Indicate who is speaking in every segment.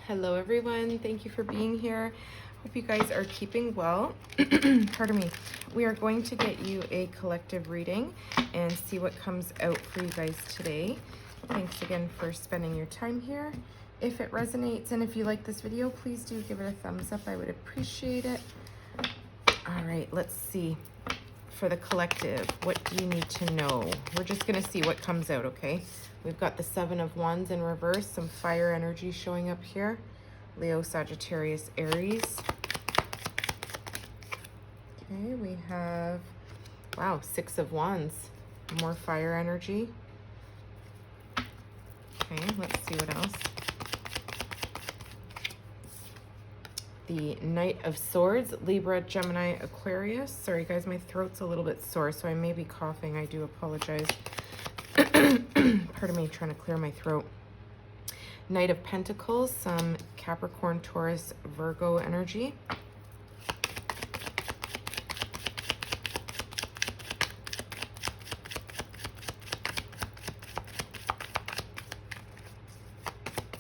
Speaker 1: Hello everyone, thank you for being here. Hope you guys are keeping well. Pardon me. We are going to get you a collective reading and see what comes out for you guys today. Thanks again for spending your time here. If it resonates and if you like this video, please do give it a thumbs up. I would appreciate it. All right, let's see. For the collective, what do you need to know? We're just going to see what comes out, okay? We've got the Seven of Wands in reverse, some fire energy showing up here. Leo, Sagittarius, Aries. Okay, we have, wow, Six of Wands, more fire energy. Okay, let's see what else. The Knight of Swords, Libra, Gemini, Aquarius. Sorry guys, my throat's a little bit sore, so I may be coughing. I do apologize. Pardon me, trying to clear my throat. Knight of Pentacles, some Capricorn, Taurus, Virgo energy.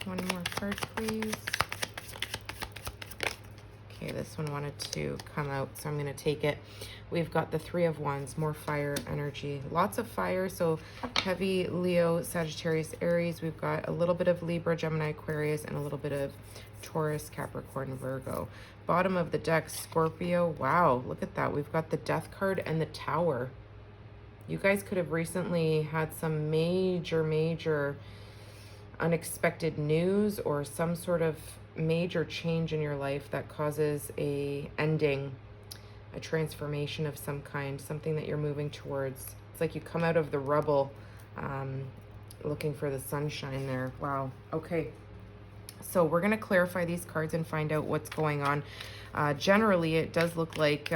Speaker 1: One more card, please. Okay, this one wanted to come out, so I'm going to take it. We've got the Three of Wands, more fire energy. Lots of fire, so heavy Leo, Sagittarius, Aries. We've got a little bit of Libra, Gemini, Aquarius, and a little bit of Taurus, Capricorn, Virgo. Bottom of the deck, Scorpio. Wow, look at that. We've got the Death card and the Tower. You guys could have recently had some major unexpected news or some sort of major change in your life that causes a ending, a transformation of some kind, something that you're moving towards. It's like you come out of the rubble, looking for the sunshine there. Wow. Okay. So we're going to clarify these cards and find out what's going on. Generally, it does look like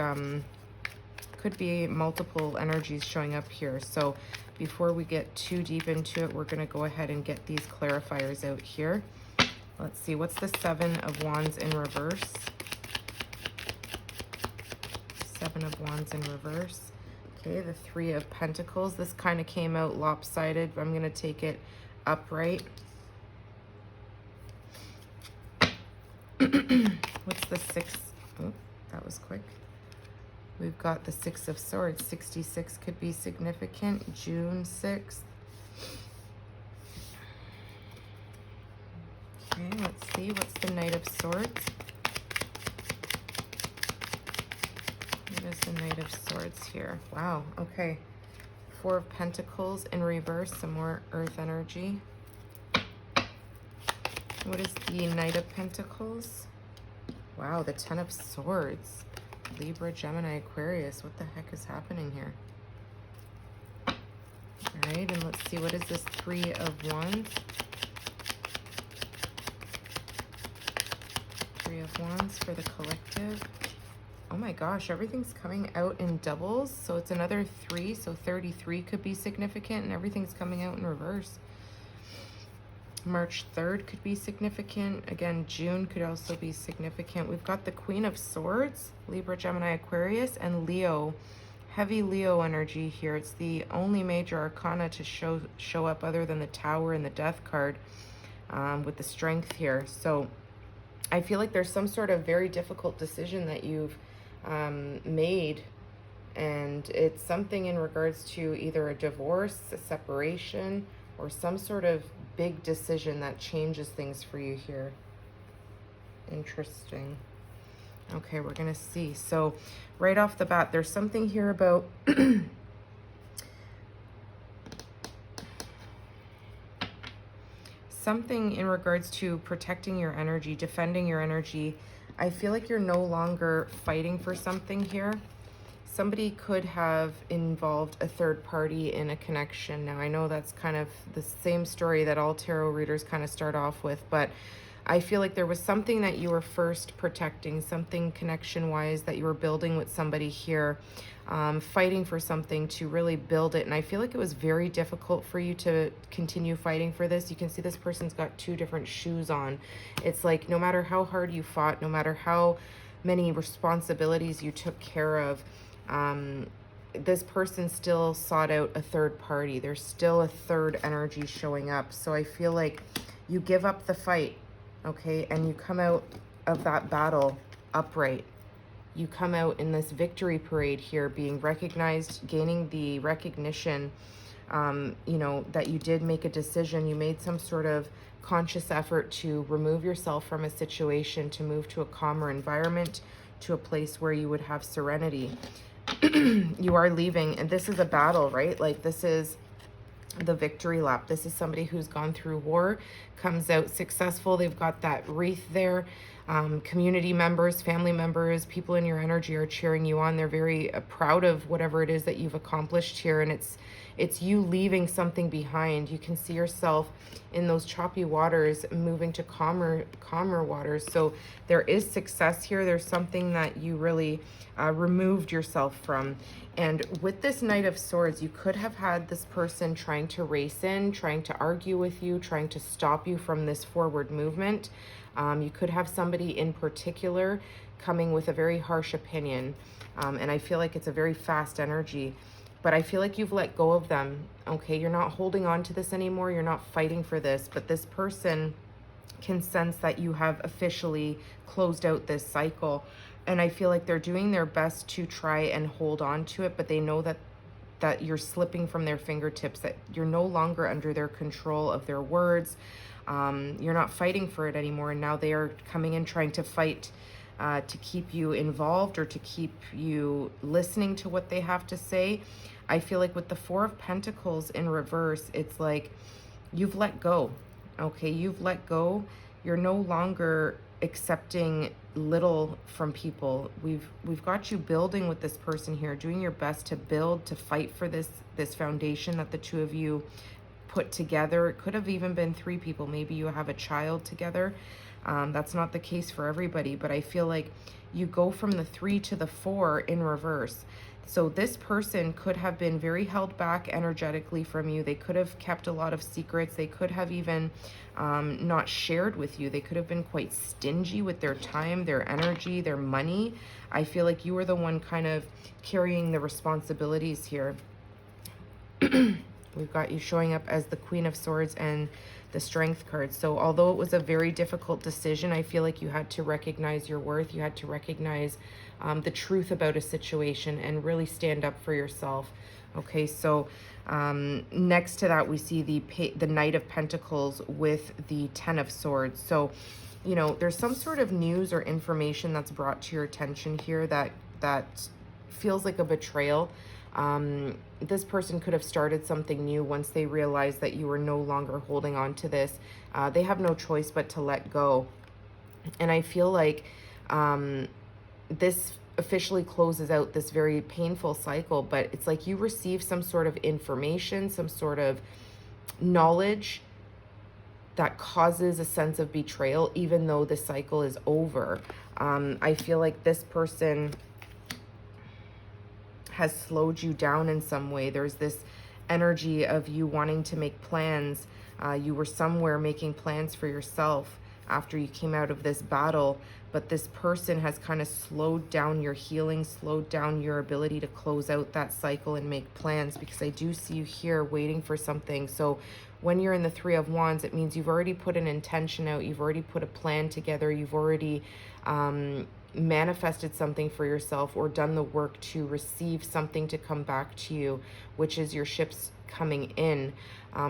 Speaker 1: could be multiple energies showing up here. So before we get too deep into it, we're going to go ahead and get these clarifiers out here. Let's see, what's the Seven of Wands in reverse? Seven of Wands in reverse. Okay, the Three of Pentacles. This kind of came out lopsided, but I'm going to take it upright. What's the Six? Oh, that was quick. We've got the Six of Swords. 66 could be significant. June 6th. Okay, let's see. What's the Knight of Swords? What is the Knight of Swords here? Wow, okay. Four of Pentacles in reverse, some more earth energy. What is the Knight of Pentacles? Wow, the Ten of Swords. Libra, Gemini, Aquarius. What the heck is happening here? All right, and let's see. What is this Three of Wands? Three of Wands for the collective. Oh my gosh, everything's coming out in doubles. So it's another 3, so 33 could be significant, and everything's coming out in reverse. March 3rd could be significant. Again, June could also be significant. We've got the Queen of Swords, Libra, Gemini, Aquarius, and Leo. Heavy Leo energy here. It's the only major arcana to show up other than the Tower and the Death card, with the Strength here. So I feel like there's some sort of very difficult decision that you've made, and it's something in regards to either a divorce, a separation, or some sort of big decision that changes things for you here. Interesting. Okay, we're going to see. So right off the bat, there's something here about something in regards to protecting your energy, defending your energy. I feel like you're no longer fighting for something here. Somebody could have involved a third party in a connection. Now, I know that's kind of the same story that all tarot readers kind of start off with, but I feel like there was something that you were first protecting, something connection-wise that you were building with somebody here, fighting for something to really build it. And I feel like it was very difficult for you to continue fighting for this. You can see this person's got two different shoes on. It's like no matter how hard you fought, no matter how many responsibilities you took care of, this person still sought out a third party. There's still a third energy showing up. So I feel like you give up the fight. okay? And you come out of that battle upright. You come out in this victory parade here, being recognized, gaining the recognition, you know, that you did make a decision. You made some sort of conscious effort to remove yourself from a situation, to move to a calmer environment, to a place where you would have serenity. You are leaving, and this is a battle, right? Like, this is the victory lap. This is somebody who's gone through war, comes out successful. They've got that wreath there. Community members, family members, people in your energy are cheering you on. They're very proud of whatever it is that you've accomplished here, and it's you leaving something behind. You can see yourself in those choppy waters moving to calmer waters. So there is success here. There's something that you really removed yourself from. And with this Knight of Swords, you could have had this person trying to race in, trying to argue with you, trying to stop you from this forward movement. You could have somebody in particular coming with a very harsh opinion. And I feel like it's a very fast energy. But I feel like you've let go of them, okay? You're not holding on to this anymore. You're not fighting for this. But this person can sense that you have officially closed out this cycle. And I feel like they're doing their best to try and hold on to it, but they know that you're slipping from their fingertips, that you're no longer under their control of their words. You're not fighting for it anymore. And now they are coming in trying to fight to keep you involved or to keep you listening to what they have to say. I feel like with the Four of Pentacles in reverse, it's like you've let go. Okay, you've let go. You're no longer accepting little from people. We've got you building with this person here, doing your best to build, to fight for this foundation that the two of you put together. It could have even been three people. Maybe you have a child together. That's not the case for everybody, but I feel like you go from the 3 to the 4 in reverse. So this person could have been very held back energetically from you. They could have kept a lot of secrets. They could have even not shared with you. They could have been quite stingy with their time, their energy, their money. I feel like you were the one kind of carrying the responsibilities here. We've got you showing up as the Queen of Swords and the Strength card. So although it was a very difficult decision, I feel like you had to recognize your worth. You had to recognize the truth about a situation and really stand up for yourself. Okay, so next to that, we see the Knight of Pentacles with the Ten of Swords. So, you know, there's some sort of news or information that's brought to your attention here that feels like a betrayal. This person could have started something new once they realized that you were no longer holding on to this. They have no choice but to let go. And I feel like this officially closes out this very painful cycle, but it's like you receive some sort of information, some sort of knowledge that causes a sense of betrayal, even though the cycle is over. I feel like this person has slowed you down in some way. There's this energy of you wanting to make plans. You were somewhere making plans for yourself after you came out of this battle, but this person has kind of slowed down your healing, slowed down your ability to close out that cycle and make plans, because I do see you here waiting for something. So when you're in the Three of Wands, it means you've already put an intention out, you've already put a plan together, you've already manifested something for yourself or done the work to receive something to come back to you, which is your ships coming in.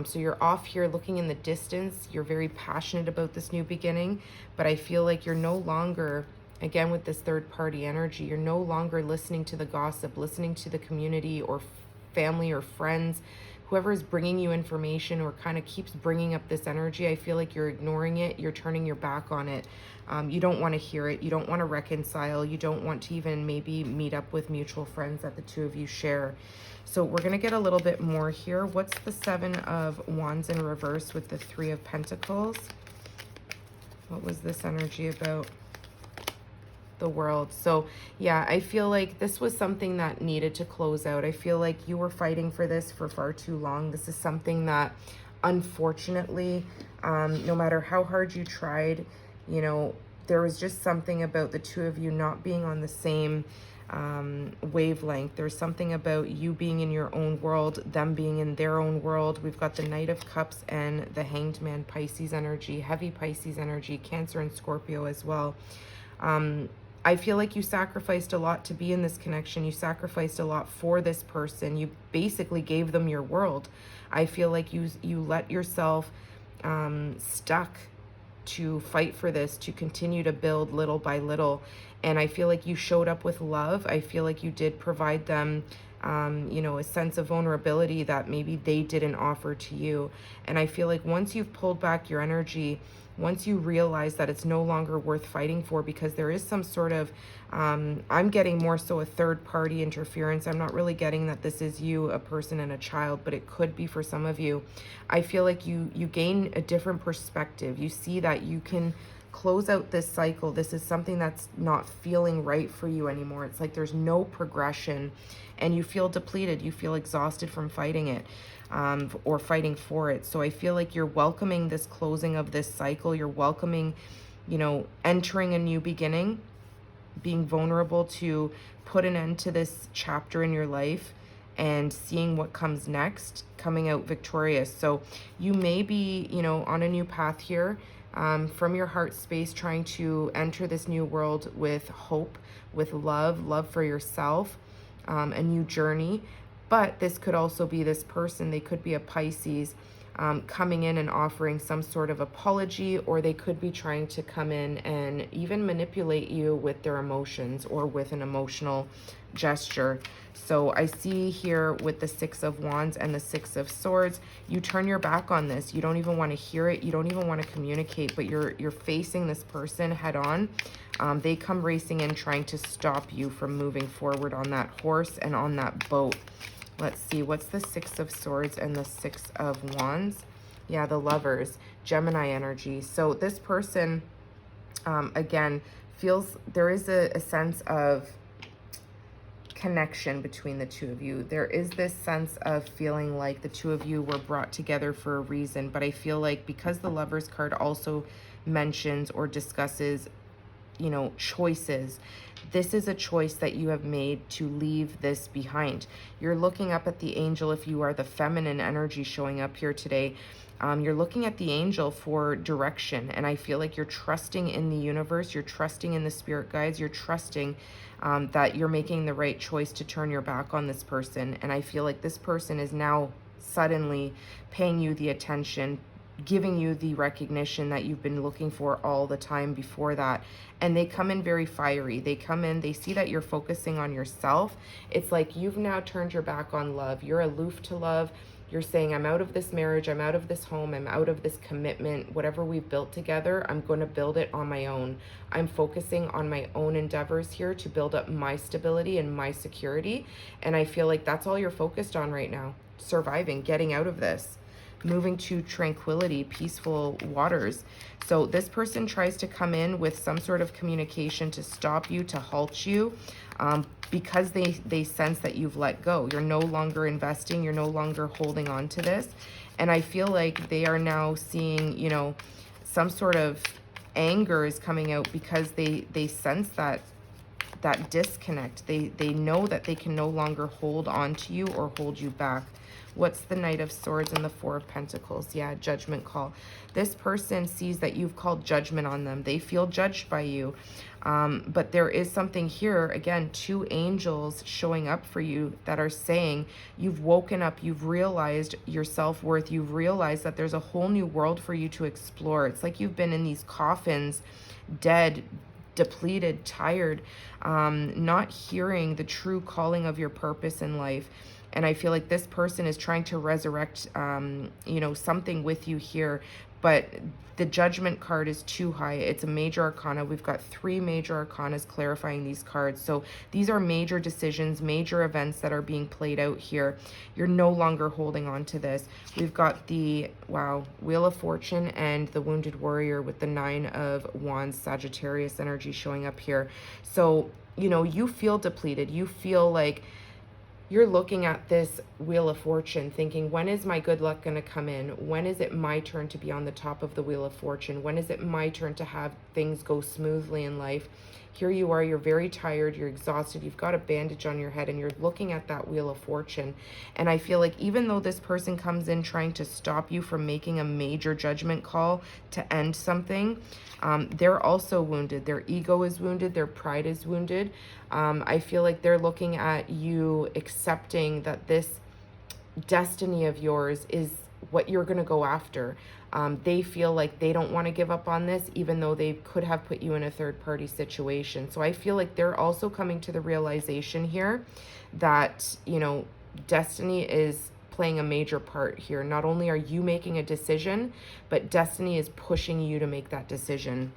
Speaker 1: So you're off here looking in the distance. You're very passionate about this new beginning, but I feel like you're no longer, again with this third party energy, you're no longer listening to the gossip, listening to the community or family or friends, whoever is bringing you information or kind of keeps bringing up this energy. I feel like you're ignoring it. You're turning your back on it. You don't want to hear it. You don't want to reconcile. You don't want to even maybe meet up with mutual friends that the two of you share. So we're going to get a little bit more here. What's the Seven of Wands in reverse with the Three of Pentacles? What was this energy about? The World. So yeah, I feel like this was something that needed to close out. I feel like you were fighting for this for far too long. This is something that unfortunately, no matter how hard you tried, you know, there was just something about the two of you not being on the same wavelength. There's something about you being in your own world, them being in their own world. We've got the Knight of Cups and the Hanged Man, Pisces energy, heavy Pisces energy, Cancer and Scorpio as well. I feel like you sacrificed a lot to be in this connection. You sacrificed a lot for this person. You basically gave them your world. I feel like you let yourself stuck to fight for this, to continue to build little by little. And I feel like you showed up with love. I feel like you did provide them, you know, a sense of vulnerability that maybe they didn't offer to you. And I feel like once you've pulled back your energy, once you realize that it's no longer worth fighting for, because there is some sort of, I'm getting more so a third party interference. I'm not really getting that this is you, a person and a child, but it could be for some of you. I feel like you gain a different perspective. You see that you can close out this cycle. This is something that's not feeling right for you anymore. It's like there's no progression and you feel depleted. You feel exhausted from fighting it, or fighting for it. So I feel like you're welcoming this closing of this cycle. You're welcoming, you know, entering a new beginning, being vulnerable to put an end to this chapter in your life and seeing what comes next, coming out victorious. So you may be, you know, on a new path here, from your heart space, trying to enter this new world with hope, with love for yourself, a new journey. But this could also be this person. They could be a Pisces, coming in and offering some sort of apology, or they could be trying to come in and even manipulate you with their emotions or with an emotional gesture. So I see here with the Six of Wands and the Six of Swords, you turn your back on this. You don't even want to hear it. You don't even want to communicate, but you're facing this person head on. They come racing in trying to stop you from moving forward on that horse and on that boat. Let's see, what's the Six of Swords and the Six of Wands? Yeah, the Lovers, Gemini energy. So this person, again, feels there is a sense of connection between the two of you. There is this sense of feeling like the two of you were brought together for a reason. But I feel like because the Lovers card also mentions or discusses, you know, choices, this is a choice that you have made to leave this behind. You're looking up at the angel if you are the feminine energy showing up here today. You're looking at the angel for direction, and I feel like you're trusting in the universe, you're trusting in the spirit guides, you're trusting that you're making the right choice to turn your back on this person. And I feel like this person is now suddenly paying you the attention, giving you the recognition that you've been looking for all the time before that. And they come in very fiery. They come in, they see that you're focusing on yourself. It's like you've now turned your back on love. You're aloof to love. You're saying, I'm out of this marriage, I'm out of this home, I'm out of this commitment. Whatever we've built together, I'm going to build it on my own. I'm focusing on my own endeavors here to build up my stability and my security. And I feel like that's all you're focused on right now. Surviving, getting out of this, moving to tranquility, peaceful waters. So this person tries to come in with some sort of communication to stop you, to halt you, because they sense that you've let go. You're no longer investing. You're no longer holding on to this. And I feel like they are now seeing, you know, some sort of anger is coming out because they sense that disconnect. They know that they can no longer hold on to you or hold you back. What's the Knight of Swords and the Four of Pentacles? Yeah, judgment call. This person sees that you've called judgment on them. They feel judged by you. But there is something here, again, two angels showing up for you that are saying you've woken up, you've realized your self-worth, you've realized that there's a whole new world for you to explore. It's like you've been in these coffins, dead, depleted, tired, not hearing the true calling of your purpose in life. And I feel like this person is trying to resurrect, you know, something with you here. But the Judgment card is too high. It's a major arcana. We've got 3 major arcanas clarifying these cards. So these are major decisions, major events that are being played out here. You're no longer holding on to this. We've got the, wow, Wheel of Fortune and the Wounded Warrior with the 9 of Wands, Sagittarius energy showing up here. So, you know, you feel depleted. You feel like you're looking at this Wheel of Fortune thinking, when is my good luck going to come in? When is it my turn to be on the top of the Wheel of Fortune? When is it my turn to have things go smoothly in life? Here you are, you're very tired, you're exhausted, you've got a bandage on your head, and you're looking at that Wheel of Fortune. And I feel like even though this person comes in trying to stop you from making a major judgment call to end something, they're also wounded. Their ego is wounded, their pride is wounded. I feel like they're looking at you accepting that this destiny of yours is what you're going to go after. They feel like they don't want to give up on this, even though they could have put you in a third party situation. So I feel like they're also coming to the realization here that, you know, destiny is playing a major part here. Not only are you making a decision, but destiny is pushing you to make that decision.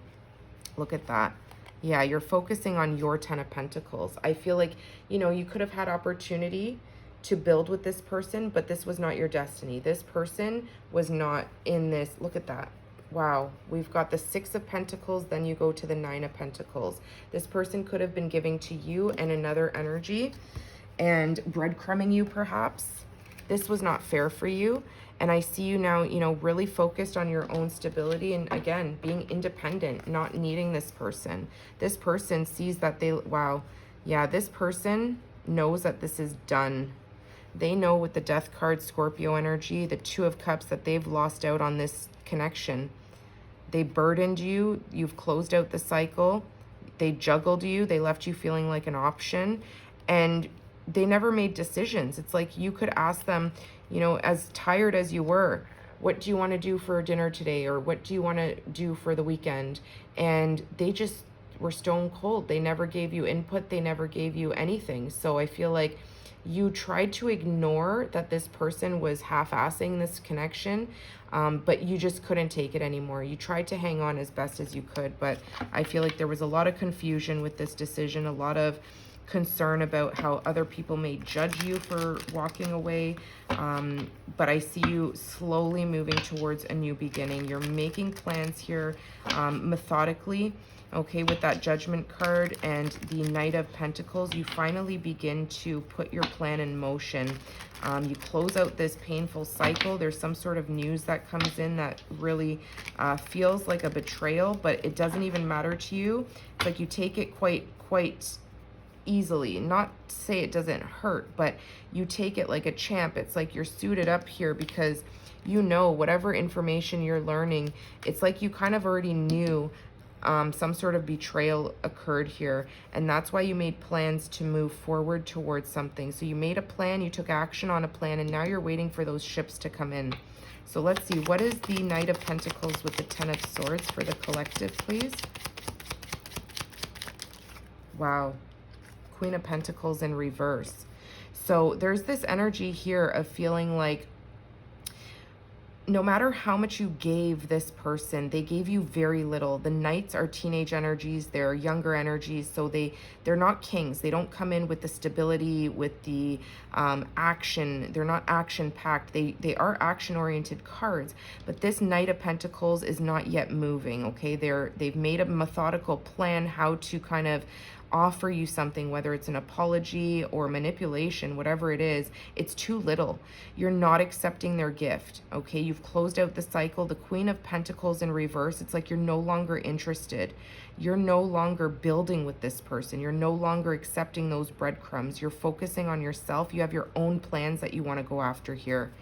Speaker 1: Look at that. Yeah, you're focusing on your 10 of Pentacles. I feel like, you know, you could have had opportunity to build with this person, but this was not your destiny. This person was not in this. Look at that. Wow. We've got the 6 of Pentacles, then you go to the 9 of Pentacles. This person could have been giving to you and another energy and breadcrumbing you perhaps. This was not fair for you. And I see you now, you know, really focused on your own stability and, again, being independent, not needing this person. This person sees that they, wow, yeah, this person knows that this is done. They know with the Death card, Scorpio energy, the 2 of Cups, that they've lost out on this connection. They burdened you. You've closed out the cycle. They juggled you. They left you feeling like an option. And they never made decisions. It's like you could ask them, you know, as tired as you were, what do you want to do for dinner today? Or what do you want to do for the weekend? And they just were stone cold. They never gave you input. They never gave you anything. So I feel like you tried to ignore that this person was half-assing this connection, but you just couldn't take it anymore. You tried to hang on as best as you could, but I feel like there was a lot of confusion with this decision, a lot of concern about how other people may judge you for walking away. But I see you slowly moving towards a new beginning. You're making plans here methodically. Okay, with that Judgment card and the Knight of Pentacles, you finally begin to put your plan in motion. You close out this painful cycle. There's some sort of news that comes in that really feels like a betrayal, but it doesn't even matter to you. It's like you take it quite easily. Not to say it doesn't hurt, but you take it like a champ. It's like you're suited up here because you know whatever information you're learning, it's like you kind of already knew some sort of betrayal occurred here, and that's why you made plans to move forward towards something. So you made a plan, you took action on a plan, and now you're waiting for those ships to come in. So let's see, what is the Knight of Pentacles with the 10 of Swords for the collective, please? Wow. Queen of Pentacles in reverse. So there's this energy here of feeling like no matter how much you gave this person, they gave you very little. The Knights are teenage energies, they're younger energies, so they're not kings. They don't come in with the stability, with the action. They're not action-packed. They are action-oriented cards, but this Knight of Pentacles is not yet moving, okay? They've made a methodical plan how to kind of offer you something, whether it's an apology or manipulation, whatever it is. It's too little. You're not accepting their gift, okay? You've closed out the cycle. The Queen of Pentacles in reverse, it's like you're no longer interested. You're no longer building with this person. You're no longer accepting those breadcrumbs. You're focusing on yourself. You have your own plans that you want to go after here.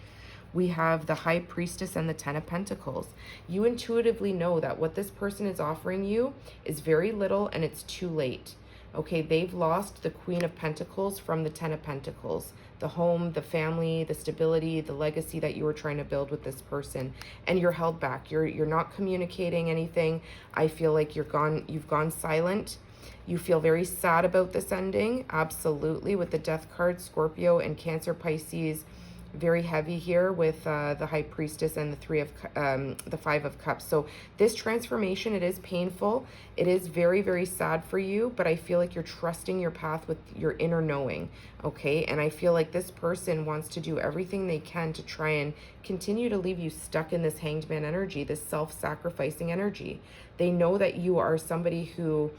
Speaker 1: We have the High Priestess and the 10 of Pentacles. You intuitively know that what this person is offering you is very little and it's too late. Okay, they've lost the Queen of Pentacles from the 10 of Pentacles. The home, the family, the stability, the legacy that you were trying to build with this person. And you're held back. You're not communicating anything. I feel like you've gone silent. You feel very sad about this ending. Absolutely. With the Death card, Scorpio and Cancer, Pisces. Very heavy here with the High Priestess and the 5 of Cups. So this transformation, it is painful. It is very, very sad for you, but I feel like you're trusting your path with your inner knowing, okay? And I feel like this person wants to do everything they can to try and continue to leave you stuck in this Hanged Man energy, this self-sacrificing energy. They know that you are somebody who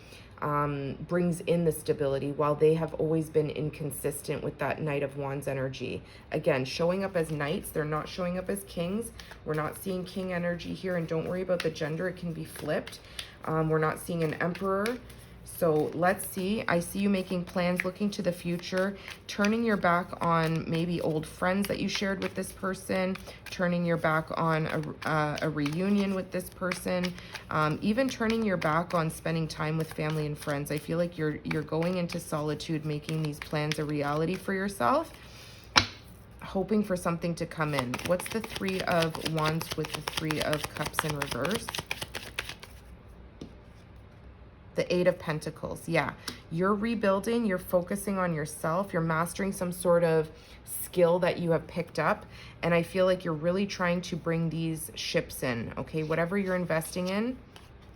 Speaker 1: brings in the stability, while they have always been inconsistent with that Knight of Wands energy. Again, showing up as knights, they're not showing up as kings. We're not seeing king energy here, and don't worry about the gender, it can be flipped. We're not seeing an emperor. So let's see. I see you making plans, looking to the future, turning your back on maybe old friends that you shared with this person, turning your back on a reunion with this person, even turning your back on spending time with family and friends. I feel like you're going into solitude, making these plans a reality for yourself, hoping for something to come in. What's the Three of Wands with the Three of Cups in reverse? The Eight of Pentacles. Yeah, you're rebuilding, you're focusing on yourself, you're mastering some sort of skill that you have picked up, and I feel like you're really trying to bring these ships in, okay? Whatever you're investing in,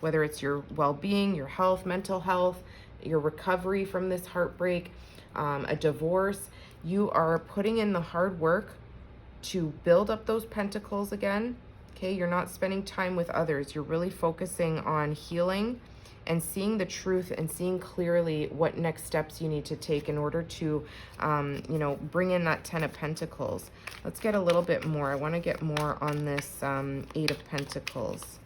Speaker 1: whether it's your well-being, your health, mental health, your recovery from this heartbreak, a divorce, you are putting in the hard work to build up those pentacles again, okay? You're not spending time with others. You're really focusing on healing and seeing the truth and seeing clearly what next steps you need to take in order to, you know, bring in that Ten of Pentacles. Let's get a little bit more. I want to get more on this Eight of Pentacles.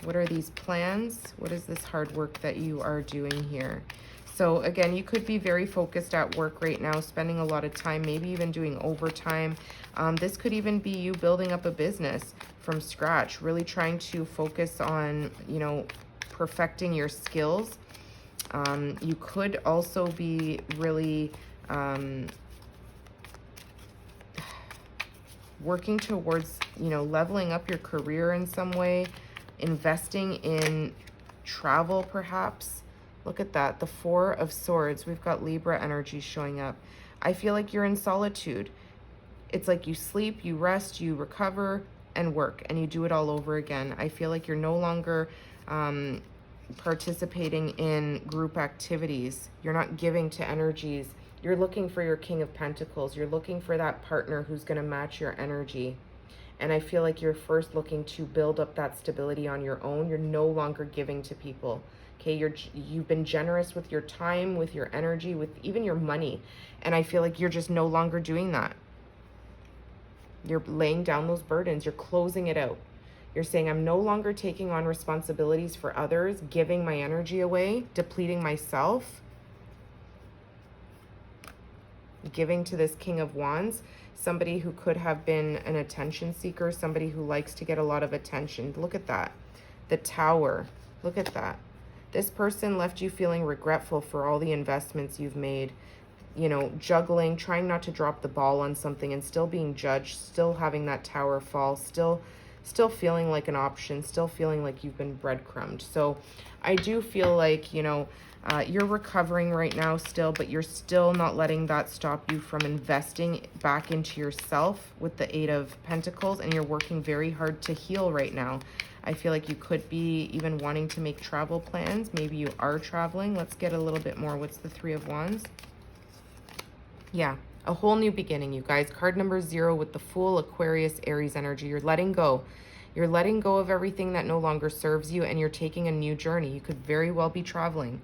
Speaker 1: What are these plans? What is this hard work that you are doing here? So again, you could be very focused at work right now, spending a lot of time, maybe even doing overtime. This could even be you building up a business from scratch, really trying to focus on, you know, perfecting your skills. You could also be really working towards, you know, leveling up your career in some way, investing in travel perhaps. Look at that, the Four of Swords. We've got Libra energy showing up. I feel like you're in solitude. It's like you sleep, you rest, you recover, and work, and you do it all over again. I feel like you're no longer participating in group activities. You're not giving to energies. You're looking for your King of Pentacles. You're looking for that partner who's going to match your energy. And I feel like you're first looking to build up that stability on your own. You're no longer giving to people. Okay, you've been generous with your time, with your energy, with even your money. And I feel like you're just no longer doing that. You're laying down those burdens. You're closing it out. You're saying, I'm no longer taking on responsibilities for others, giving my energy away, depleting myself, giving to this King of Wands, somebody who could have been an attention seeker, somebody who likes to get a lot of attention. Look at that. The Tower. Look at that. This person left you feeling regretful for all the investments you've made, you know, juggling, trying not to drop the ball on something and still being judged, still having that tower fall, still feeling like an option, still feeling like you've been breadcrumbed. So I do feel like, you know, you're recovering right now still, but you're still not letting that stop you from investing back into yourself with the Eight of Pentacles, and you're working very hard to heal right now. I feel like you could be even wanting to make travel plans. Maybe you are traveling. Let's get a little bit more. What's the Three of Wands? Yeah, a whole new beginning, you guys. Card number 0 with the Fool, Aquarius, Aries energy. You're letting go. You're letting go of everything that no longer serves you, and you're taking a new journey. You could very well be traveling.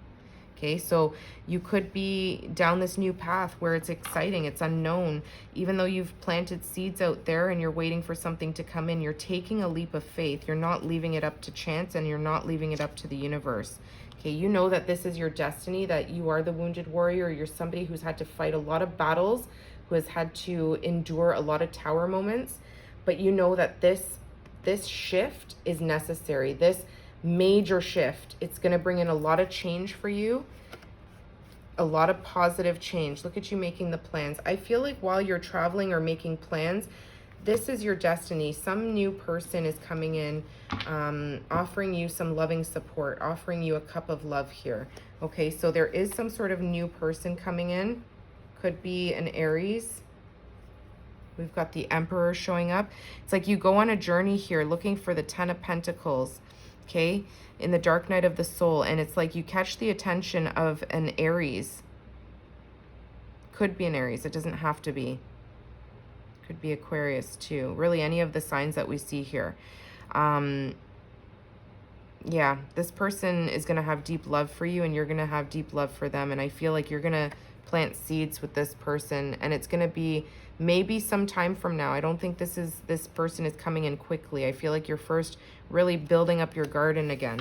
Speaker 1: Okay, so you could be down this new path where it's exciting, it's unknown. Even though you've planted seeds out there and you're waiting for something to come in, you're taking a leap of faith. You're not leaving it up to chance, and you're not leaving it up to the universe. Okay, you know that this is your destiny, that you are the wounded warrior. You're somebody who's had to fight a lot of battles, who has had to endure a lot of tower moments, but you know that this shift is necessary. This major shift, it's going to bring in a lot of change for you, a lot of positive change. Look at you making the plans. I feel like while you're traveling or making plans, this is your destiny. Some new person is coming in, offering you some loving support, offering you a cup of love here. Okay, so there is some sort of new person coming in. Could be an Aries. We've got the Emperor showing up. It's like you go on a journey here looking for the Ten of Pentacles, okay, in the dark night of the soul. And it's like you catch the attention of an Aries. Could be an Aries. It doesn't have to be. Could be Aquarius too. Really any of the signs that we see here. Yeah, this person is going to have deep love for you, and you're going to have deep love for them. And I feel like you're going to plant seeds with this person, and it's going to be maybe some time from now. I don't think this person is coming in quickly. I feel like you're first really building up your garden again.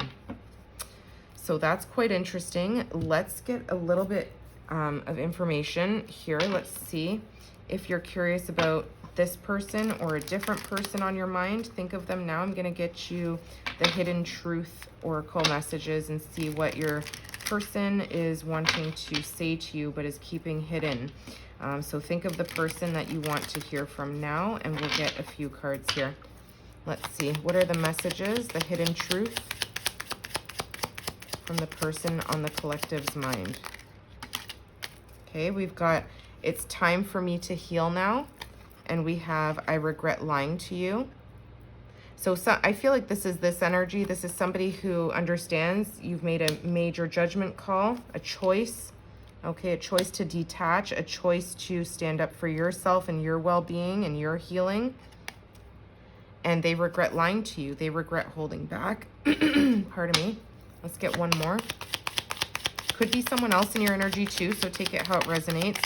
Speaker 1: So that's quite interesting. Let's get a little bit of information here. Let's see if you're curious about this person or a different person on your mind. Think of them now. I'm going to get you the hidden truth oracle messages and see what your person is wanting to say to you but is keeping hidden. So think of the person that you want to hear from now, and we'll get a few cards here. Let's see. What are the messages, the hidden truth from the person on the collective's mind? Okay, we've got, it's time for me to heal now. And we have, I regret lying to you. So I feel like this is this energy. This is somebody who understands you've made a major judgment call, a choice. Okay, a choice to detach, a choice to stand up for yourself and your well-being and your healing. And they regret lying to you. They regret holding back. Pardon me. Let's get one more. Could be someone else in your energy too, so take it how it resonates.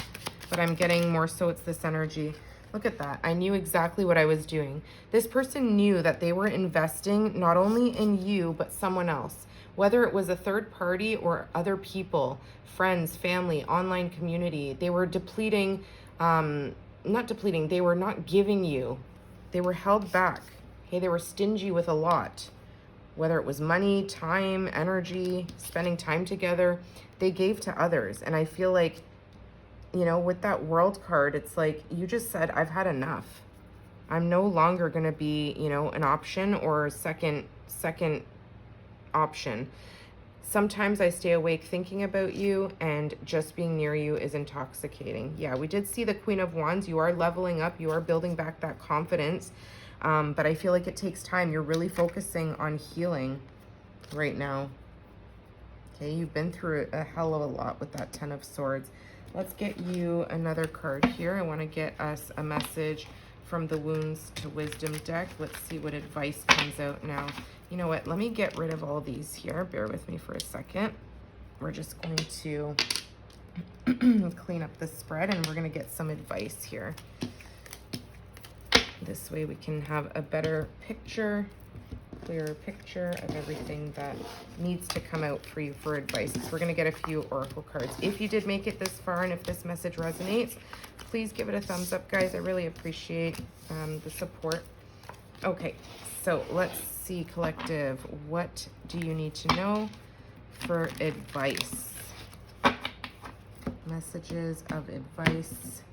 Speaker 1: But I'm getting more so it's this energy. Look at that. I knew exactly what I was doing. This person knew that they were investing not only in you, but someone else. Whether it was a third party or other people, friends, family, online community, they were depleting, not depleting, they were not giving you. They were held back. Okay, they were stingy with a lot. Whether it was money, time, energy, spending time together, they gave to others. And I feel like, you know, with that World card, it's like you just said, I've had enough. I'm no longer going to be, you know, an option or a second option. Sometimes I stay awake thinking about you, and just being near you is intoxicating. Yeah, we did see the Queen of Wands. You are leveling up. You are building back that confidence. But I feel like it takes time. You're really focusing on healing right now. Okay, you've been through a hell of a lot with that Ten of Swords. Let's get you another card here. I want to get us a message from the Wounds to Wisdom deck. Let's see what advice comes out now. You know what? Let me get rid of all these here. Bear with me for a second. We're just going to clean up the spread, and we're going to get some advice here. This way we can have a better picture, clearer picture of everything that needs to come out for you for advice. So we're going to get a few oracle cards. If you did make it this far and if this message resonates, please give it a thumbs up, guys. I really appreciate the support. Okay, so let's see, collective. What do you need to know for advice? Messages of advice.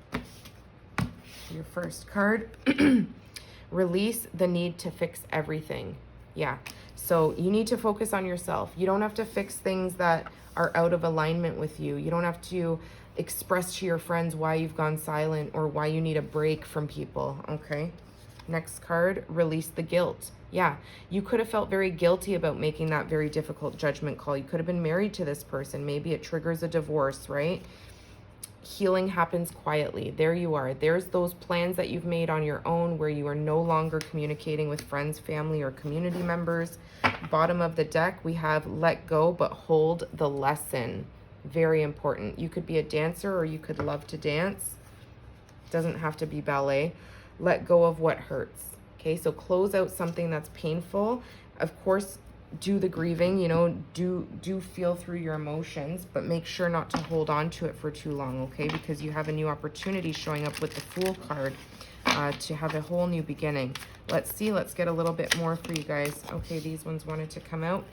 Speaker 1: Your first card. Release the need to fix everything. Yeah, so you need to focus on yourself. You don't have to fix things that are out of alignment with you. You don't have to express to your friends why you've gone silent or why you need a break from people, okay? Next card, release the guilt. Yeah, you could have felt very guilty about making that very difficult judgment call. You could have been married to this person. Maybe it triggers a divorce, right? Healing happens quietly. There you are. There's those plans that you've made on your own where you are no longer communicating with friends, family, or community members. Bottom of the deck, we have let go, but hold the lesson. Very important. You could be a dancer or you could love to dance. Doesn't have to be ballet. Let go of what hurts. Okay, so close out something that's painful. Of course, do the grieving, you know, do feel through your emotions, but make sure not to hold on to it for too long, okay? Because you have a new opportunity showing up with the Fool card to have a whole new beginning. Let's see, let's get a little bit more for you guys. Okay, these ones wanted to come out.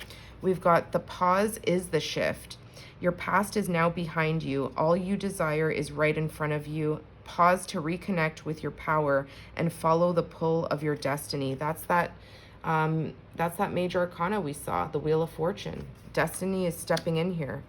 Speaker 1: We've got the pause is the shift. Your past is now behind you. All you desire is right in front of you. Pause to reconnect with your power and follow the pull of your destiny. That's that major arcana we saw, the Wheel of Fortune. Destiny is stepping in here.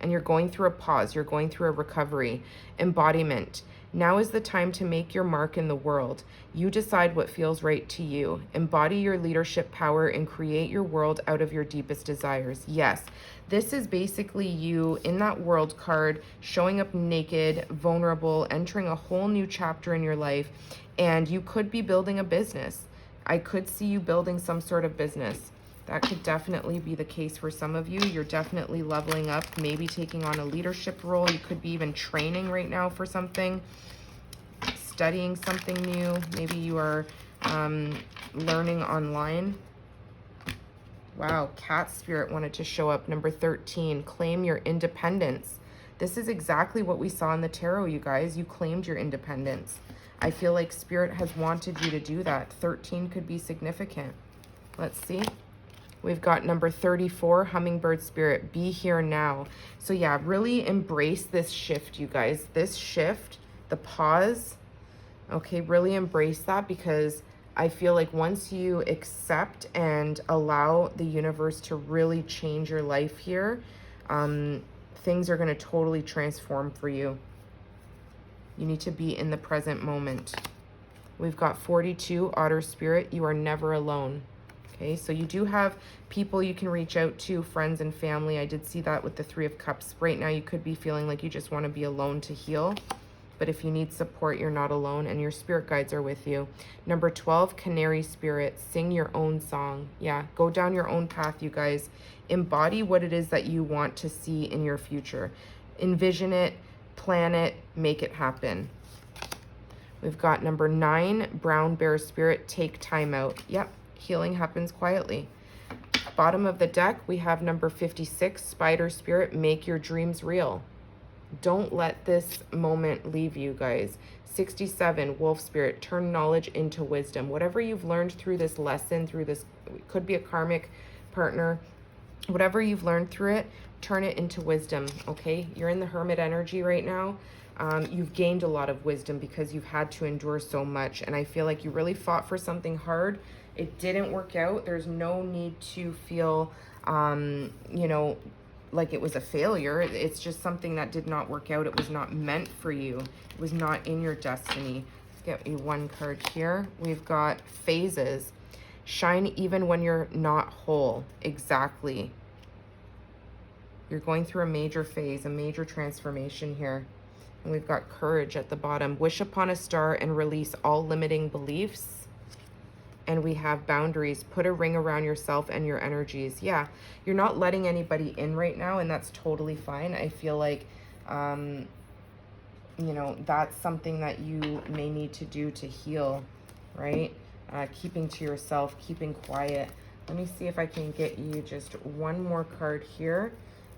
Speaker 1: And you're going through a pause. You're going through a recovery. Embodiment. Now is the time to make your mark in the world. You decide what feels right to you. Embody your leadership power and create your world out of your deepest desires. Yes, this is basically you in that World card, showing up naked, vulnerable, entering a whole new chapter in your life. And you could be building a business. I could see you building some sort of business. That could definitely be the case for some of you. You're definitely leveling up, maybe taking on a leadership role. You could be even training right now for something, studying something new. Maybe you are learning online. Wow, cat spirit wanted to show up. Number 13, claim your independence. This is exactly what we saw in the tarot, you guys. You claimed your independence. I feel like spirit has wanted you to do that. 13 could be significant. Let's see. We've got number 34, hummingbird spirit, be here now. So yeah, really embrace this shift, you guys. This shift, the pause, okay, really embrace that, because I feel like once you accept and allow the universe to really change your life here, things are going to totally transform for you. You need to be in the present moment. We've got 42, otter spirit, you are never alone. Okay, so you do have people you can reach out to, friends and family. I did see that with the 3 of Cups. Right now you could be feeling like you just want to be alone to heal. But if you need support, you're not alone, and your spirit guides are with you. Number 12, canary spirit, sing your own song. Yeah, go down your own path, you guys. Embody what it is that you want to see in your future. Envision it, plan it, make it happen. We've got number 9, brown bear spirit, take time out. Yep. Healing happens quietly. Bottom of the deck, we have number 56, spider spirit, make your dreams real. Don't let this moment leave you, guys. 67, wolf spirit, turn knowledge into wisdom. Whatever you've learned through this lesson, through this, it could be a karmic partner, whatever you've learned through it, turn it into wisdom, okay? You're in the hermit energy right now. You've gained a lot of wisdom because you've had to endure so much, and I feel like you really fought for something hard. It didn't work out. There's no need to feel, you know, like it was a failure. It's just something that did not work out. It was not meant for you. It was not in your destiny. Let's get you one card here. We've got phases. Shine even when you're not whole. Exactly. You're going through a major phase, a major transformation here. And we've got courage at the bottom. Wish upon a star and release all limiting beliefs. And we have boundaries. Put a ring around yourself and your energies. Yeah, you're not letting anybody in right now, and that's totally fine. I feel like, you know, that's something that you may need to do to heal, right? Keeping to yourself, keeping quiet. Let me see if I can get you just one more card here,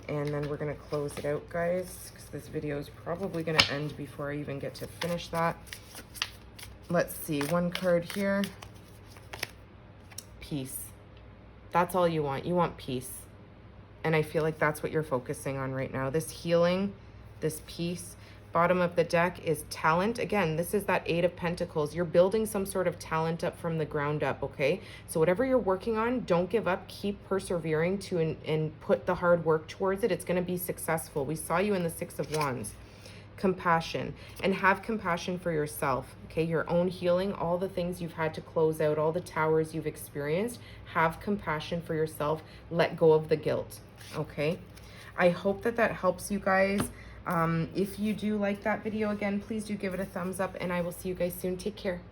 Speaker 1: and then we're going to close it out, guys, because this video is probably going to end before I even get to finish that. Let's see, one card here. Peace. That's all you want. You want peace. And I feel like that's what you're focusing on right now. This healing, this peace. Bottom of the deck is talent. Again, this is that 8 of Pentacles. You're building some sort of talent up from the ground up, okay? So whatever you're working on, don't give up. Keep persevering to and put the hard work towards it. It's going to be successful. We saw you in the 6 of Wands. Compassion, and have compassion for yourself, okay? Your own healing, all the things you've had to close out, all the towers you've experienced. Have compassion for yourself. Let go of the guilt, okay? I hope that that helps you guys. If you do like that video, again, please do give it a thumbs up, and I will see you guys soon. Take care.